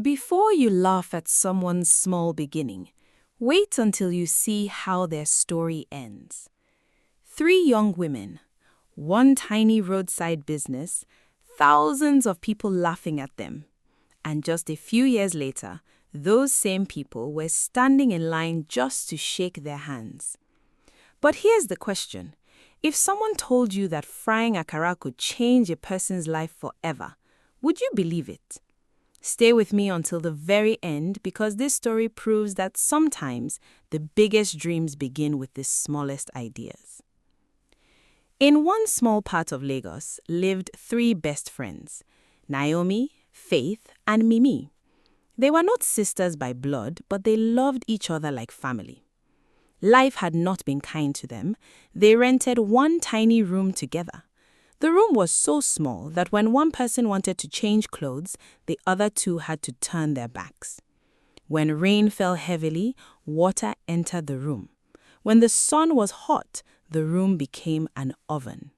Before you laugh at someone's small beginning, wait until you see how their story ends. Three young women, one tiny roadside business, thousands of people laughing at them. And just a few years later, those same people were standing in line just to shake their hands. But here's the question. If someone told you that frying akara could change a person's life forever, would you believe it? Stay with me until the very end because this story proves that sometimes the biggest dreams begin with the smallest ideas. In one small part of Lagos lived three best friends, Naomi, Faith, and Mimi. They were not sisters by blood, but they loved each other like family. Life had not been kind to them. They rented one tiny room together. The room was so small that when one person wanted to change clothes, the other two had to turn their backs. When rain fell heavily, water entered the room. When the sun was hot, the room became an oven.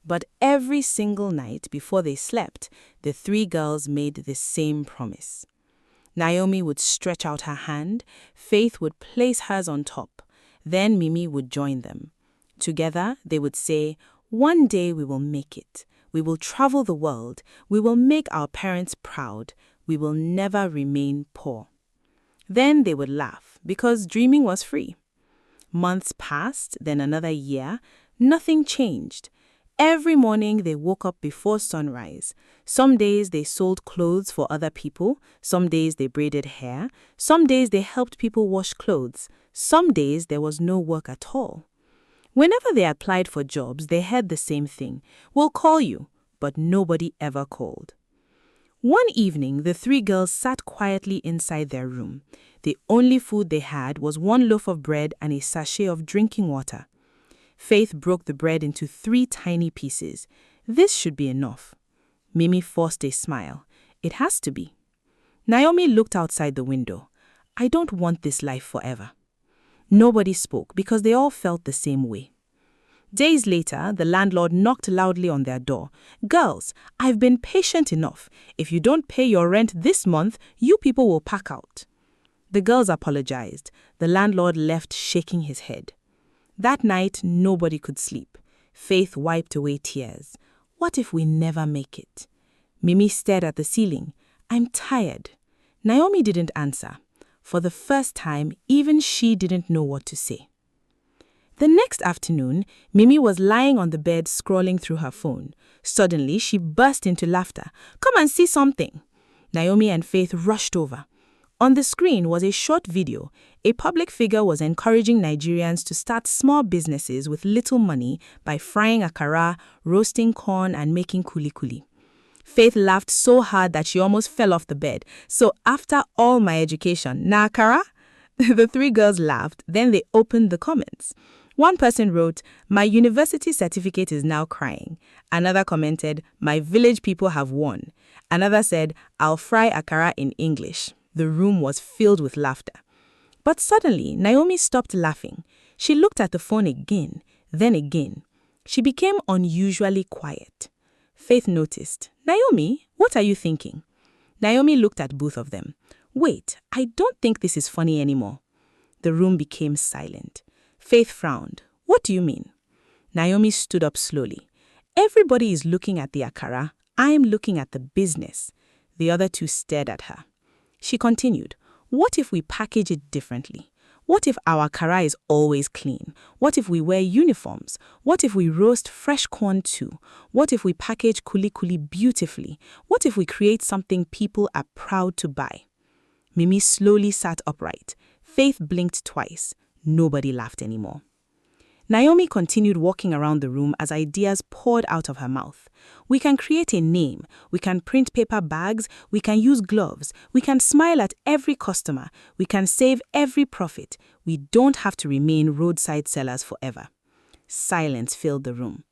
But every single night before they slept, the three girls made the same promise. Naomi would stretch out her hand, Faith would place hers on top, then Mimi would join them. Together, they would say, "One day we will make it. We will travel the world. We will make our parents proud. We will never remain poor." Then they would laugh because dreaming was free. Months passed, then another year. Nothing changed. Every morning they woke up before sunrise. Some days they sold clothes for other people. Some days they braided hair. Some days they helped people wash clothes. Some days there was no work at all. Whenever they applied for jobs, they heard the same thing. "We'll call you," but nobody ever called. One evening, the three girls sat quietly inside their room. The only food they had was one loaf of bread and a sachet of drinking water. Faith broke the bread into 3 tiny pieces. This should be enough. Mimi forced a smile. It has to be. Naomi looked outside the window. "I don't want this life forever." Nobody spoke because they all felt the same way. Days later, the landlord knocked loudly on their door. "Girls, I've been patient enough. If you don't pay your rent this month, you people will pack out." The girls apologized. The landlord left shaking his head. That night, nobody could sleep. Faith wiped away tears. "What if we never make it?" Mimi stared at the ceiling. "I'm tired." Naomi didn't answer. For the first time, even she didn't know what to say. The next afternoon, Mimi was lying on the bed scrolling through her phone. Suddenly, she burst into laughter. "Come and see something." Naomi and Faith rushed over. On the screen was a short video. A public figure was encouraging Nigerians to start small businesses with little money by frying akara, roasting corn, and making kuli-kuli. Faith laughed so hard that she almost fell off the bed. "So after all my education, na akara?" The three girls laughed, then they opened the comments. One person wrote, "My university certificate is now crying." Another commented, "My village people have won." Another said, "I'll fry akara in English." The room was filled with laughter. But suddenly, Naomi stopped laughing. She looked at the phone again, then again. She became unusually quiet. Faith noticed. "Naomi, what are you thinking?" Naomi looked at both of them. "Wait, I don't think this is funny anymore." The room became silent. Faith frowned. "What do you mean?" Naomi stood up slowly. "Everybody is looking at the akara. I am looking at the business." The other two stared at her. She continued, "What if we package it differently? What if our akara is always clean? What if we wear uniforms? What if we roast fresh corn too? What if we package kuli-kuli beautifully? What if we create something people are proud to buy?" Mimi slowly sat upright. Faith blinked twice. Nobody laughed anymore. Naomi continued walking around the room as ideas poured out of her mouth. "We can create a name. We can print paper bags. We can use gloves. We can smile at every customer. We can save every profit. We don't have to remain roadside sellers forever." Silence filled the room.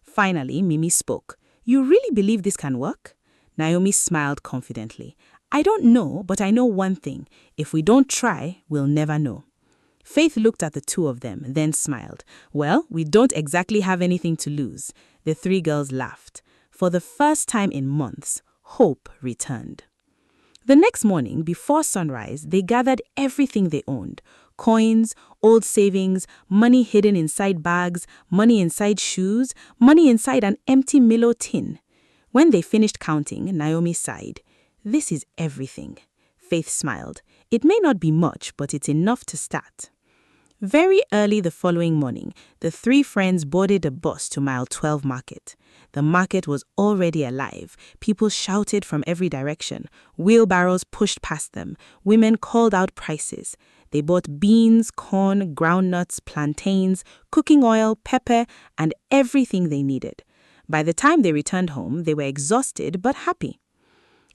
Finally, Mimi spoke. "You really believe this can work?" Naomi smiled confidently. "I don't know, but I know one thing. If we don't try, we'll never know." Faith looked at the two of them, then smiled. "Well, we don't exactly have anything to lose." The three girls laughed. For the first time in months, hope returned. The next morning, before sunrise, they gathered everything they owned: coins, old savings, money hidden inside bags, money inside shoes, money inside an empty Milo tin. When they finished counting, Naomi sighed. "This is everything." Faith smiled. "It may not be much, but it's enough to start." Very early the following morning, the three friends boarded a bus to Mile 12 Market. The market was already alive. People shouted from every direction. Wheelbarrows pushed past them. Women called out prices. They bought beans, corn, groundnuts, plantains, cooking oil, pepper, and everything they needed. By the time they returned home, they were exhausted but happy.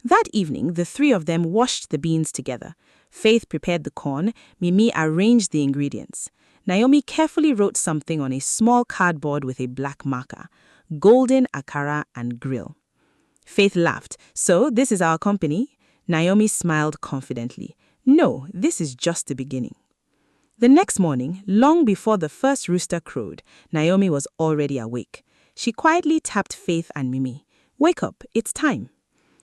That evening, the three of them washed the beans together. Faith prepared the corn. Mimi arranged the ingredients. Naomi carefully wrote something on a small cardboard with a black marker: Golden Akara and Grill. Faith laughed. "So, this is our company?" Naomi smiled confidently. "No, this is just the beginning." The next morning, long before the first rooster crowed, Naomi was already awake. She quietly tapped Faith and Mimi. "Wake up, it's time."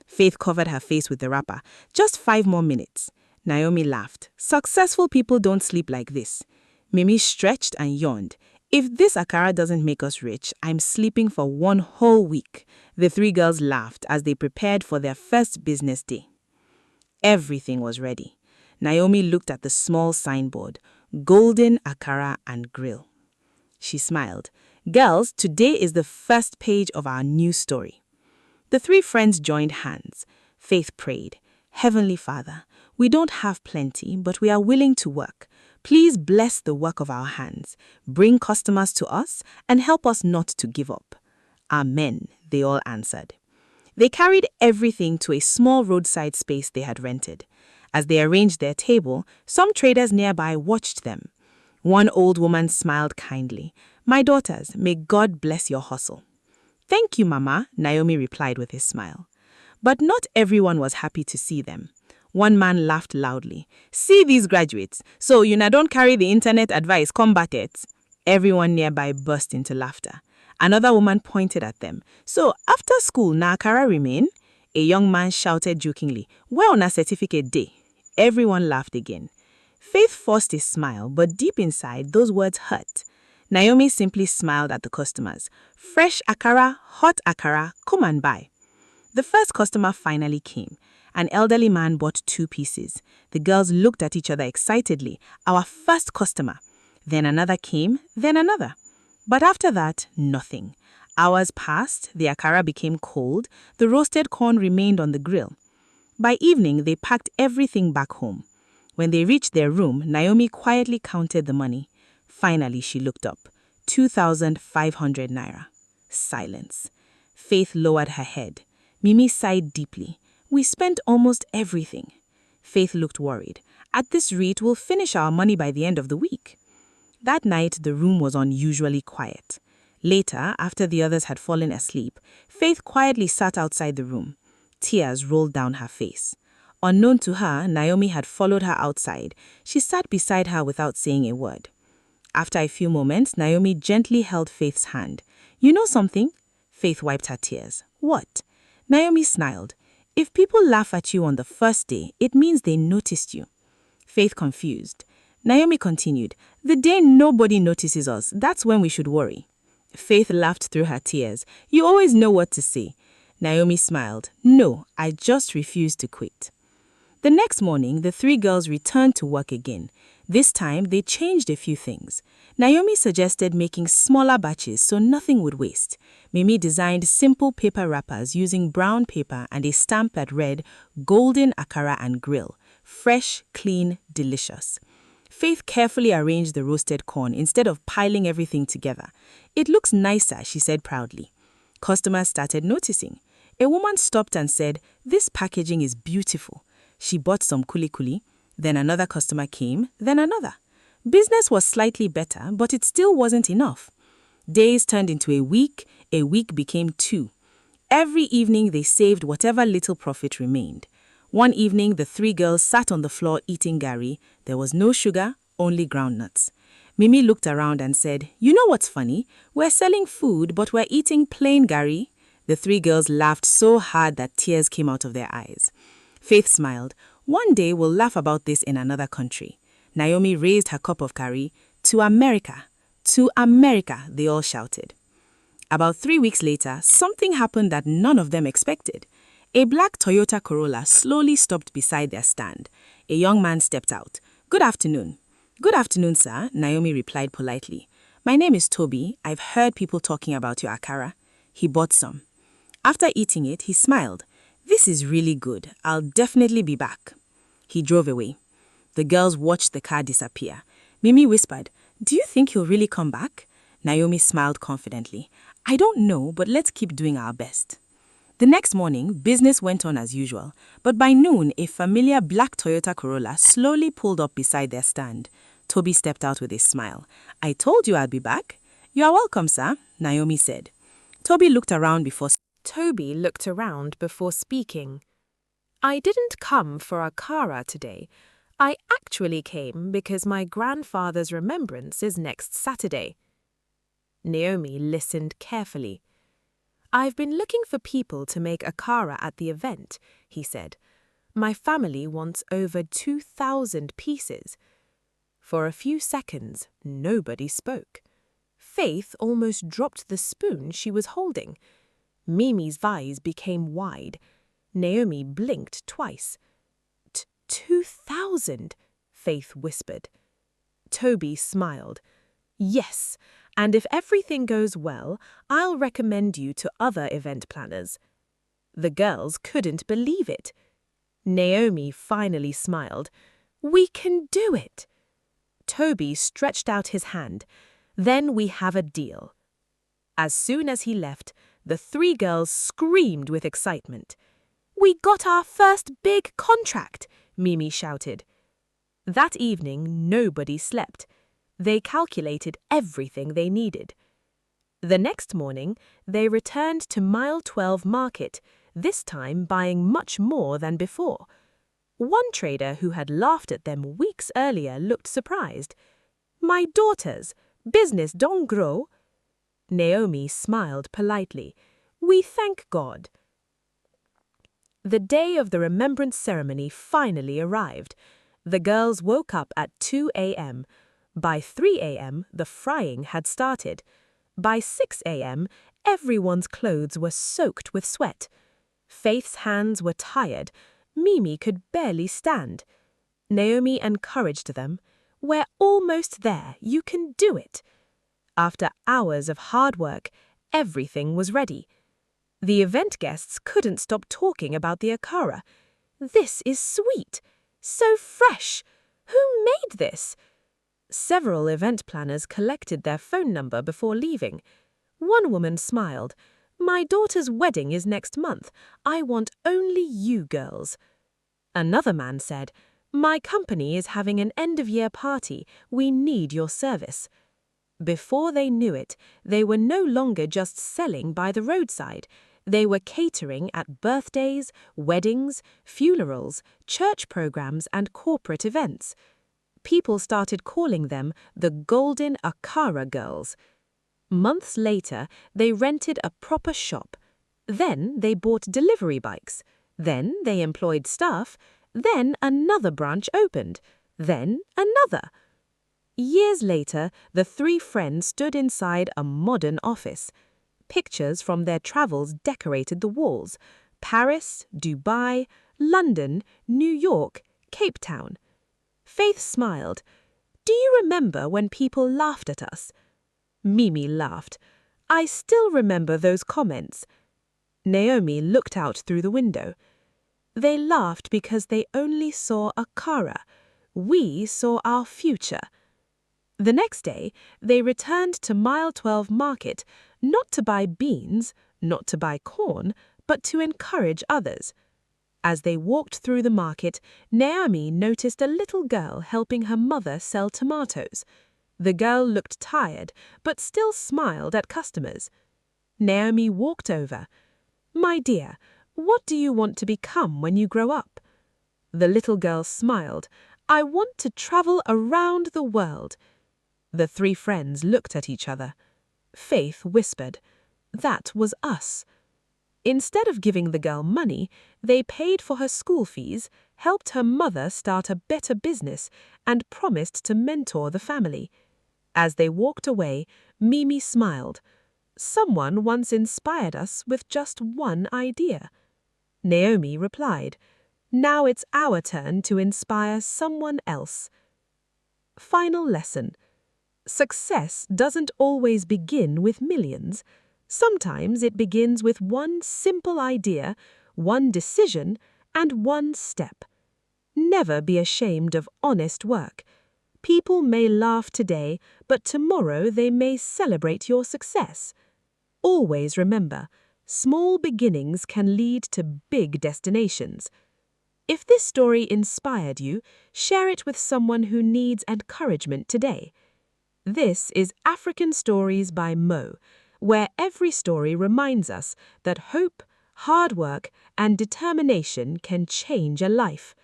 Faith covered her face with the wrapper. "Just 5 more minutes." Naomi laughed. "Successful people don't sleep like this." Mimi stretched and yawned. "If this akara doesn't make us rich, I'm sleeping for 1 whole week." The 3 girls laughed as they prepared for their first business day. Everything was ready. Naomi looked at the small signboard: Golden Akara and Grill. She smiled. "Girls, today is the first page of our new story." The 3 friends joined hands. Faith prayed. "Heavenly Father, we don't have plenty, but we are willing to work. Please bless the work of our hands. Bring customers to us and help us not to give up." "Amen," they all answered. They carried everything to a small roadside space they had rented. As they arranged their table, some traders nearby watched them. One old woman smiled kindly. "My daughters, may God bless your hustle." "Thank you, Mama," Naomi replied with a smile. But not everyone was happy to see them. One man laughed loudly. "See these graduates. So you na don't carry the internet advice come bucket." Everyone nearby burst into laughter. Another woman pointed at them. "So after school na akara remain?" A young man shouted jokingly, "Where on a certificate day?" Everyone laughed again. Faith forced a smile, but deep inside, those words hurt. Naomi simply smiled at the customers. "Fresh akara, hot akara, come and buy." The first customer finally came. An elderly man bought 2 pieces. The girls looked at each other excitedly. "Our first customer." Then another came, then another. But after that, nothing. Hours passed, the akara became cold, the roasted corn remained on the grill. By evening, they packed everything back home. When they reached their room, Naomi quietly counted the money. Finally, she looked up. 2,500 naira. Silence. Faith lowered her head. Mimi sighed deeply. "We spent almost everything." Faith looked worried. "At this rate, we'll finish our money by the end of the week." That night, the room was unusually quiet. Later, after the others had fallen asleep, Faith quietly sat outside the room. Tears rolled down her face. Unknown to her, Naomi had followed her outside. She sat beside her without saying a word. After a few moments, Naomi gently held Faith's hand. "You know something?" Faith wiped her tears. "What?" Naomi smiled. "If people laugh at you on the first day, it means they noticed you." Faith confused. Naomi continued, "The day nobody notices us, that's when we should worry." Faith laughed through her tears. "You always know what to say." Naomi smiled. "No, I just refuse to quit." The next morning, the 3 girls returned to work again. This time, they changed a few things. Naomi suggested making smaller batches so nothing would waste. Mimi designed simple paper wrappers using brown paper and a stamp that read, "Golden Akara and Grill. Fresh, clean, delicious." Faith carefully arranged the roasted corn instead of piling everything together. "It looks nicer," she said proudly. Customers started noticing. A woman stopped and said, "This packaging is beautiful." She bought some kuli-kuli. Then another customer came, then another. Business was slightly better, but it still wasn't enough. Days turned into a week became 2. Every evening they saved whatever little profit remained. One evening, the 3 girls sat on the floor eating gari. There was no sugar, only groundnuts. Mimi looked around and said, "You know what's funny? We're selling food, but we're eating plain gari." The 3 girls laughed so hard that tears came out of their eyes. Faith smiled. One day we'll laugh about this in another country. Naomi raised her cup of curry. To America! To America! They all shouted. About 3 weeks later, something happened that none of them expected. A black Toyota Corolla slowly stopped beside their stand. A young man stepped out. Good afternoon. Good afternoon, sir, Naomi replied politely. My name is Toby. I've heard people talking about your akara. He bought some. After eating it, he smiled. This is really good. I'll definitely be back. He drove away. The girls watched the car disappear. Mimi whispered, Do you think he'll really come back? Naomi smiled confidently. I don't know, but let's keep doing our best. The next morning, business went on as usual, but by noon, a familiar black Toyota Corolla slowly pulled up beside their stand. Toby stepped out with a smile. I told you I'd be back. You are welcome, sir, Naomi said. Toby looked around before speaking. I didn't come for akara today. I actually came because my grandfather's remembrance is next Saturday. Naomi listened carefully. I've been looking for people to make akara at the event, he said. My family wants over 2,000 pieces. For a few seconds, nobody spoke. Faith almost dropped the spoon she was holding. Mimi's eyes became wide. Naomi blinked twice. 2,000, Faith whispered. Toby smiled. Yes, and if everything goes well, I'll recommend you to other event planners. The girls couldn't believe it. Naomi finally smiled. We can do it. Toby stretched out his hand. Then we have a deal. As soon as he left, the 3 girls screamed with excitement. We got our first big contract, Mimi shouted. That evening, nobody slept. They calculated everything they needed. The next morning, they returned to Mile 12 Market, this time buying much more than before. One trader who had laughed at them weeks earlier looked surprised. My daughters, business don't grow. Naomi smiled politely. We thank God. The day of the remembrance ceremony finally arrived. The girls woke up at 2 a.m. By 3 a.m., the frying had started. By 6 a.m., everyone's clothes were soaked with sweat. Faith's hands were tired. Mimi could barely stand. Naomi encouraged them. We're almost there. You can do it. After hours of hard work, everything was ready. The event guests couldn't stop talking about the akara. This is sweet. So fresh. Who made this? Several event planners collected their phone number before leaving. One woman smiled. My daughter's wedding is next month. I want only you girls. Another man said, My company is having an end-of-year party. We need your service. Before they knew it, they were no longer just selling by the roadside. They were catering at birthdays, weddings, funerals, church programs, and corporate events. People started calling them the Golden Akara Girls. Months later, they rented a proper shop. Then they bought delivery bikes. Then they employed staff. Then another branch opened. Then another. Years later, the 3 friends stood inside a modern office. Pictures from their travels decorated the walls. Paris, Dubai, London, New York, Cape Town. Faith smiled. Do you remember when people laughed at us? Mimi laughed. I still remember those comments. Naomi looked out through the window. They laughed because they only saw akara. We saw our future. The next day, they returned to Mile 12 Market, not to buy beans, not to buy corn, but to encourage others. As they walked through the market, Naomi noticed a little girl helping her mother sell tomatoes. The girl looked tired, but still smiled at customers. Naomi walked over. My dear, what do you want to become when you grow up? The little girl smiled. I want to travel around the world. The 3 friends looked at each other. Faith whispered, That was us. Instead of giving the girl money, they paid for her school fees, helped her mother start a better business, and promised to mentor the family. As they walked away, Mimi smiled. Someone once inspired us with just one idea. Naomi replied, "Now it's our turn to inspire someone else." Final lesson. Success doesn't always begin with millions. Sometimes it begins with one simple idea, one decision, and one step. Never be ashamed of honest work. People may laugh today, but tomorrow they may celebrate your success. Always remember, small beginnings can lead to big destinations. If this story inspired you, share it with someone who needs encouragement today. This is African Stories by Mo, where every story reminds us that hope, hard work, and determination can change a life.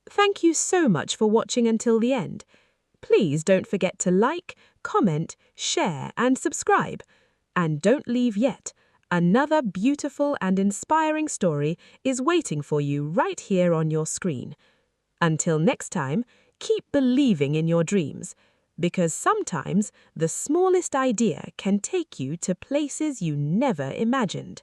Thank you so much for watching until the end. Please don't forget to like, comment, share, and subscribe. And don't leave yet. Another beautiful and inspiring story is waiting for you right here on your screen. Until next time, keep believing in your dreams, because sometimes the smallest idea can take you to places you never imagined.